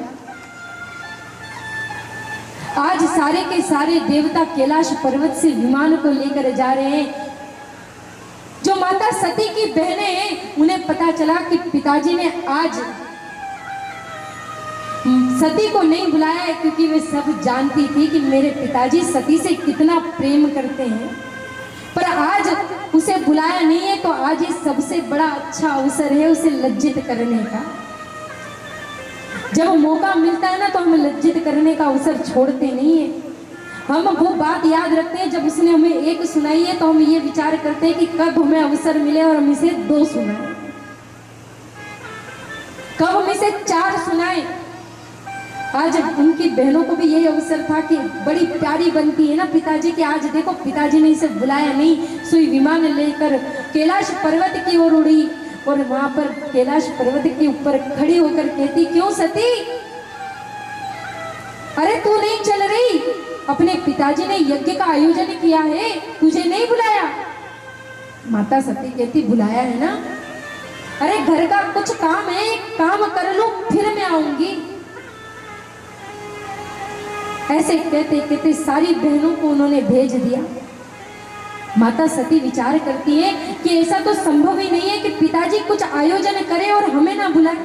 आज सारे के सारे देवता कैलाश पर्वत से विमान को लेकर जा रहे हैं। जो माता सती की बहनें हैं, उन्हें पता चला कि पिताजी ने आज सती को नहीं बुलाया है, क्योंकि वे सब जानती थी कि मेरे पिताजी सती से कितना प्रेम करते हैं। पर आज उसे बुलाया नहीं है, तो आज ये सबसे बड़ा अच्छा अवसर है उसे लज्जित करने का। जब मौका मिलता है ना, तो हम लज्जित करने का अवसर छोड़ते नहीं है। हम वो बात याद रखते हैं, जब उसने हमें एक सुनाई है तो हम ये विचार करते हैं कि कब हमें अवसर मिले और हम इसे 2 सुनाएं, कब हम इसे 4 सुनाएं। आज उनकी बहनों को भी यही अवसर था कि बड़ी प्यारी बनती है ना पिताजी की। आज देखो पिताजी ने इसे बुलाया नहीं, सुई विमान लेकर कैलाश पर्वत की ओर उड़ी, और वहां पर कैलाश पर्वत के ऊपर खड़ी होकर कहती, क्यों सती, अरे तू नहीं चल रही? अपने पिताजी ने यज्ञ का आयोजन किया है, तुझे नहीं बुलाया? माता सती कहती, बुलाया है ना। अरे घर का कुछ काम है, काम कर लूं फिर मैं आऊंगी। ऐसे कहते कहते सारी बहनों को उन्होंने भेज दिया। माता सती विचार करती है कि ऐसा तो संभव ही नहीं है कि पिताजी कुछ आयोजन करे और हमें ना बुलाए।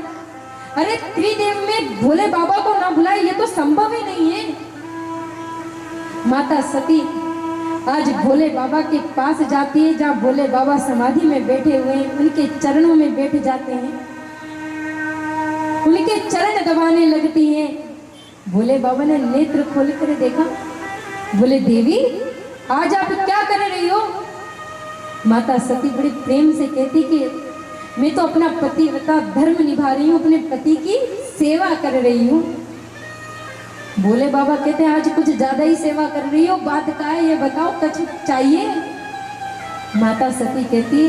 अरे त्रिदेव में भोले बाबा को ना बुलाए, ये तो संभव ही नहीं है। माता सती आज भोले बाबा के पास जाती है, जहाँ भोले बाबा समाधि में बैठे हुए हैं, उनके चरणों में बैठ जाते हैं, उनके चरण दबाने लगती हैं। भोले बाबा ने नेत्र खोल कर देखा। बोले देवी, आज आप क्या कर रही हो? माता सती बड़ी प्रेम से कहती कि मैं तो अपना पतिव्रता धर्म निभा रही हूँ, अपने पति की सेवा कर रही हूँ। भोले बाबा कहते हैं आज कुछ ज्यादा ही सेवा कर रही हो, बात का है ये बताओ, कछु चाहिए? माता सती कहती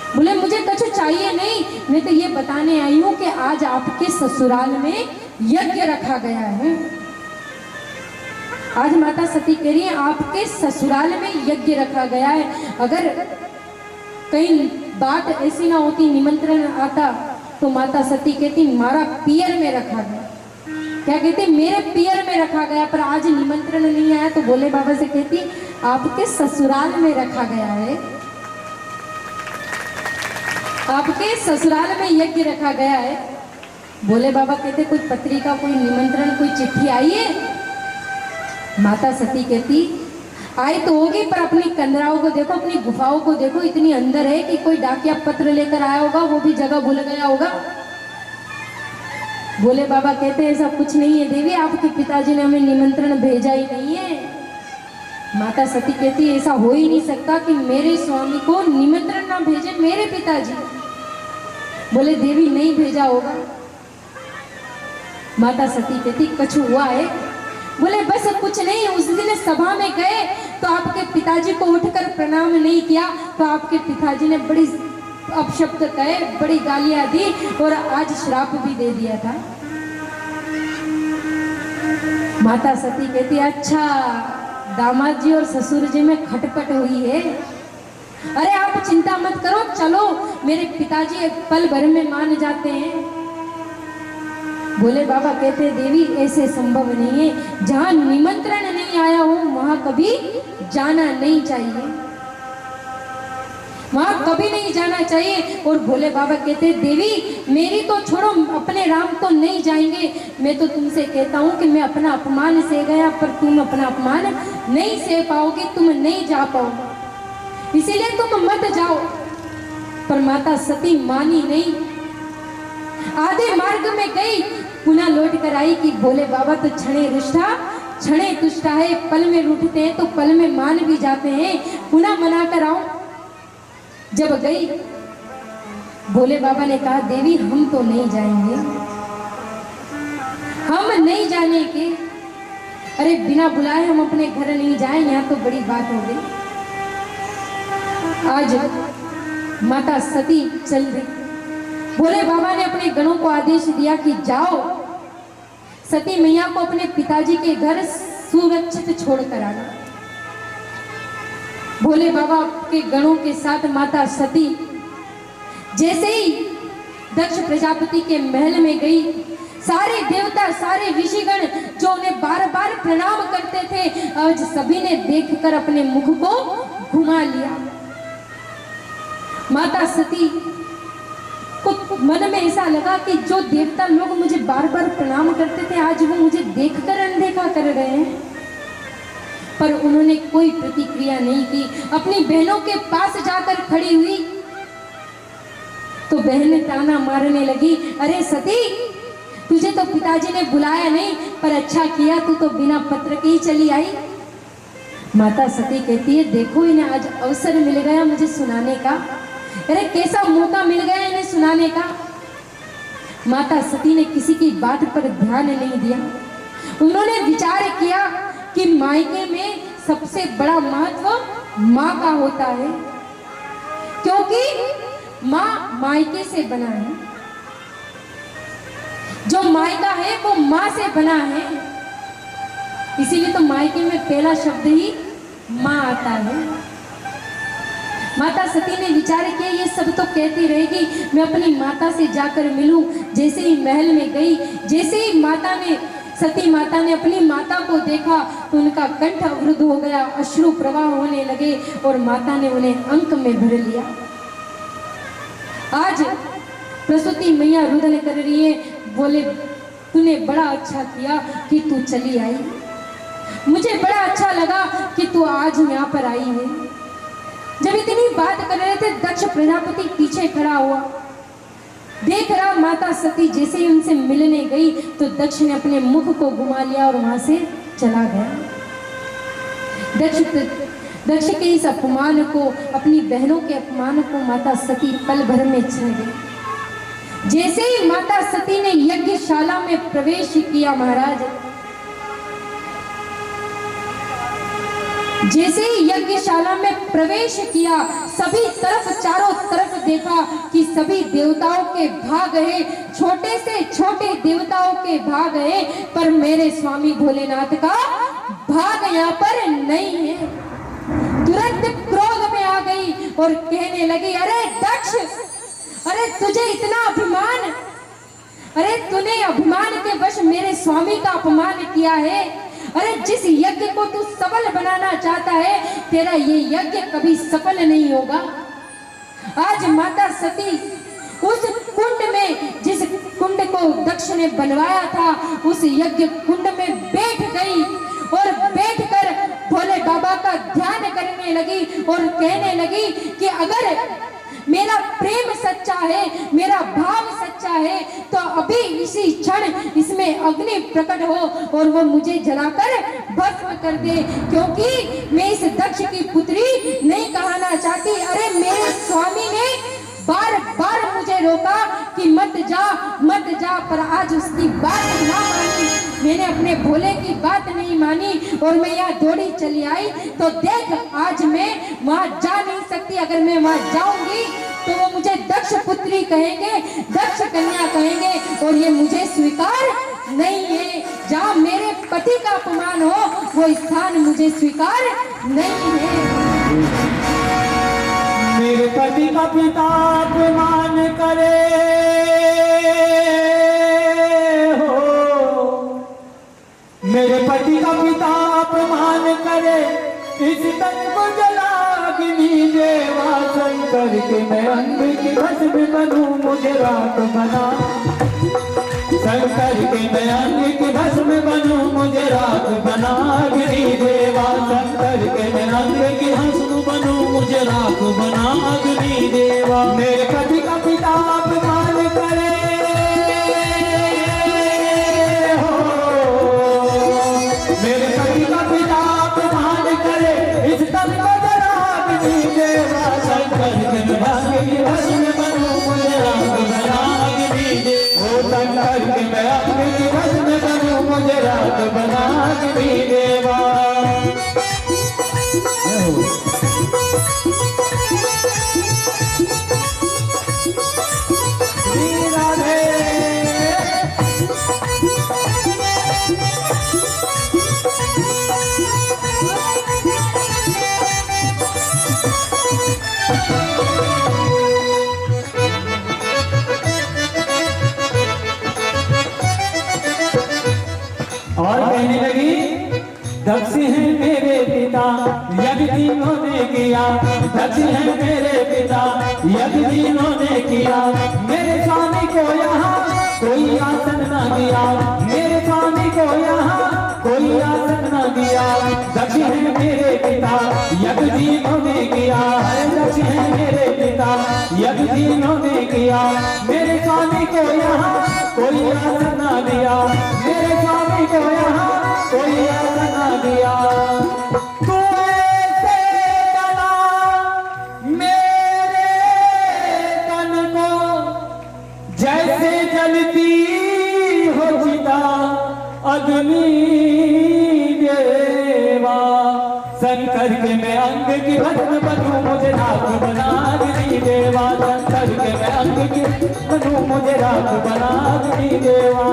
बोले मुझे कछु चाहिए नहीं, मैं तो ये बताने आई हूं कि आज आपके ससुराल में यज्ञ रखा गया है। आज माता सती कह रही है आपके ससुराल में यज्ञ रखा गया है। अगर कहीं बात ऐसी ना होती, निमंत्रण आता, तो माता सती कहती मारा पियर में रखा गया। क्या कहती? मेरे पियर में रखा गया, पर आज निमंत्रण नहीं आया। तो भोले बाबा से कहती आपके ससुराल में रखा गया है, आपके ससुराल में यज्ञ रखा गया है। भोले बाबा कहते कोई पत्रिका, कोई निमंत्रण, कोई चिट्ठी आई है? माता सती कहती आई तो होगी, पर अपनी कंदराओं को देखो, अपनी गुफाओं को देखो, इतनी अंदर है कि कोई डाकिया पत्र लेकर आया होगा, वो भी जगह भूल गया होगा। भोले बाबा कहते ऐसा कुछ नहीं है देवी, आपके पिताजी ने हमें निमंत्रण भेजा ही नहीं है। माता सती कहती ऐसा हो ही नहीं सकता कि मेरे स्वामी को निमंत्रण ना भेजे मेरे पिताजी। बोले देवी नहीं भेजा होगा। माता सती कहती कछु हुआ है? बोले बस कुछ नहीं, उस दिन सभा में गए तो आपके पिताजी को उठकर प्रणाम नहीं किया, तो आपके पिताजी ने बड़ी अपशब्द कहे, बड़ी गालियां दी और आज श्राप भी दे दिया था। माता सती कहती अच्छा दामाद जी और ससुर जी में खटपट हुई है। अरे आप चिंता मत करो, चलो मेरे पिताजी एक पल भर में मान जाते हैं। भोले बाबा कहते देवी ऐसे संभव नहीं है, जहां निमंत्रण नहीं आया हो वहां कभी जाना नहीं चाहिए, वहां कभी नहीं जाना चाहिए। और भोले बाबा कहते देवी मेरी तो छोड़ो, अपने राम तो नहीं जाएंगे, मैं तो तुमसे कहता हूं कि मैं अपना अपमान सह गया, पर तुम अपना अपमान नहीं सह पाओगे, तुम नहीं जा पाओगे, इसीलिए तुम मत जाओ। पर माता सती मानी नहीं, आधे मार्ग में गई, पुनः लौट कर आई कि भोले बाबा तो क्षणे रुष्टा क्षणे तुष्टा है, पल में रूठते हैं तो पल में मान भी जाते हैं, पुनः मना कर आओ। जब गई भोले बाबा ने कहा देवी हम तो नहीं जाएंगे, हम नहीं जाने के। अरे बिना बुलाए हम अपने घर नहीं जाए, यहाँ तो बड़ी बात हो गई। आज माता सती चल रही, भोले बाबा ने अपने गणों को आदेश दिया कि जाओ सती मैया को अपने पिताजी के घर सुरक्षित छोड़कर आना। भोले बाबा के गणों के साथ माता सती जैसे ही दक्ष प्रजापति के महल में गई, सारे देवता सारे ऋषिगण जो उन्हें बार बार प्रणाम करते थे, आज सभी ने देखकर अपने मुख को घुमा लिया। माता सती को मन में ऐसा लगा कि जो देवता लोग मुझे बार बार प्रणाम करते थे, आज वो मुझे देखकर अनदेखा कर रहे हैं। पर उन्होंने कोई प्रतिक्रिया नहीं की, अपनी बहनों के पास जाकर खड़ी हुई तो बहनें ताना मारने लगी, अरे सती तुझे तो पिताजी ने बुलाया नहीं, पर अच्छा किया तू तो बिना पत्र के ही चली आई। माता सती कहती है देखो इन्हें आज अवसर मिल गया मुझे सुनाने का, अरे कैसा मौका मिल गया इन्हें सुनाने का। माता सती ने किसी की बात पर ध्यान नहीं दिया। उन्होंने विचार किया कि मायके में सबसे बड़ा महत्व माँ का होता है, क्योंकि माँ मायके से बना है, जो मायका है वो माँ से बना है, इसीलिए तो मायके में पहला शब्द ही माँ आता है। माता सती ने विचार किया ये सब तो कहती रहेगी, मैं अपनी माता से जाकर मिलूं। जैसे ही महल में गई, जैसे ही सती माता ने अपनी माता को देखा तो उनका कंठ अवरुद्ध हो गया, अश्रु प्रवाह होने लगे और माता ने उन्हें अंक में भर लिया। आज प्रसूति मैया रुदन कर रही है, बोले तूने बड़ा अच्छा किया कि तू चली आई, मुझे बड़ा अच्छा लगा कि तू आज यहाँ पर आई है। जब इतनी बात कर रहे थे दक्ष प्रजापति पीछे खड़ा हुआ, देख रहा माता सती जैसे ही उनसे मिलने गई तो दक्ष ने अपने मुख को घुमा लिया और वहां से चला गया। दक्ष के इस अपमान को, अपनी बहनों के अपमान को माता सती पल भर में छह गई। जैसे ही माता सती ने यज्ञशाला में प्रवेश किया महाराज, जैसे ही यज्ञशाला में प्रवेश किया, सभी तरफ चारों तरफ देखा कि सभी देवताओं के भाग है, छोटे से छोटे देवताओं के भाग है, पर मेरे स्वामी भोलेनाथ का भाग यहाँ पर नहीं है। तुरंत क्रोध में आ गई और कहने लगी, अरे दक्ष, अरे तुझे इतना अभिमान, अरे तूने अभिमान के वश मेरे स्वामी का अपमान किया है। अरे जिस यज्ञ को तू सफल बनाना चाहता है, तेरा ये यज्ञ कभी सफल नहीं होगा। आज माता सती उस कुंड में, जिस कुंड को दक्ष ने बनवाया था, उस यज्ञ कुंड में बैठ गई और बैठकर भोले बाबा का ध्यान करने लगी और कहने लगी कि अगर मेरा प्रेम सच्चा है, मेरा भाव सच्चा है, तो अभी इसी क्षण इसमें अग्नि प्रकट हो और वो मुझे जलाकर भस्म कर दे, क्योंकि मैं इस दक्ष की पुत्री नहीं कहना चाहती। अरे मेरे स्वामी ने बार बार मुझे रोका कि मत जा, पर आज उसकी बात ना मानी, मैंने अपने भोले की बात नहीं मानी और मैं यहाँ दौड़ी चली आई। तो देख, आज मैं वहाँ जा नहीं सकती। अगर मैं वहाँ जाऊंगी तो वो मुझे दक्ष पुत्री कहेंगे, दक्ष कन्या कहेंगे, और ये मुझे स्वीकार नहीं है। जहाँ मेरे पति का अपमान हो, वो स्थान मुझे स्वीकार नहीं है। मेरे पति का पिता अपमान करे हो, मेरे पति का पिता अपमान करे, इस तन को जलाग्नि देवा शंकर के मैं अंग की भस्म बनूं, मुझे राख बना। शंकर के मैं अंग की भस्म बनूं, मुझे राख बना। अग्नि देवा शंकर के मैं अंग की भस्म बनूं, मुझे राख बना। अग्नि देवा मेरे पति का पिता अपमान करे हो, मेरे पति का पिता अपमान करे, इस तन को जला अग्नि देवा शंकर के मैं अंग की भस्म बनूं, मुझे राख बना। अग्नि देवा शंकर के मैं अंग की भस्म बनूं, मुझे राख बना। अग्नि देवा और कहने लगी, दक्ष है मेरे पिता यज्ञ तीनों ने किया, दक्ष है मेरे पिता यज्ञ तीनों ने किया। मेरे स्वामी को यहाँ कोई आसन न दिया, मेरे स्वामी को यहाँ कोई आसन न दिया। दक्ष है मेरे पिता यज्ञ तीनों ने किया, दक्ष है मेरे पिता यज्ञ तीनों ने किया। मेरे स्वामी को यहाँ कोई आसन न दिया, मेरे स्वामी को यहाँ कोई आसन न दिया। तू ऐसे जला मेरे तन को, जैसे जलती हो चिता अग्नि देवा। शंकर के मैं अंग की भस्म बनूं, मुझे राख बना। अग्नि देवा शंकर के मैं अंग की बनूं, मुझे राख बना। अग्नि देवा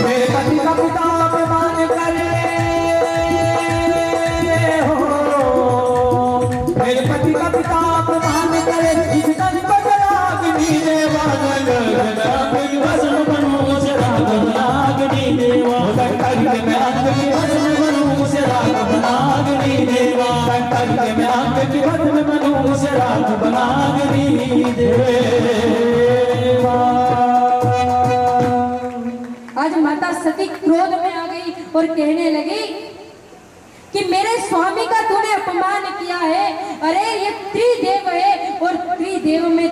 मेरे पति का पिता अपमान करे हो, मेरे पति का पिता अपमान करे, इस तन को जला अग्नि देवा। शंकर की भस्म बनूं, मुझे राख बना। अग्नि देवा शंकर के मैं अंग की भस्म बनूं, मुझे राख बना। अग्नि देवा शंकर के मैं अंग की भस्म बनूं, मुझे राख बना। अग्नि देवा आज माता सती क्रोध में आ गई और कहने लगी कि मेरे स्वामी का तूने अपमान किया है। अरे ये त्रिदेव है और त्रिदेव में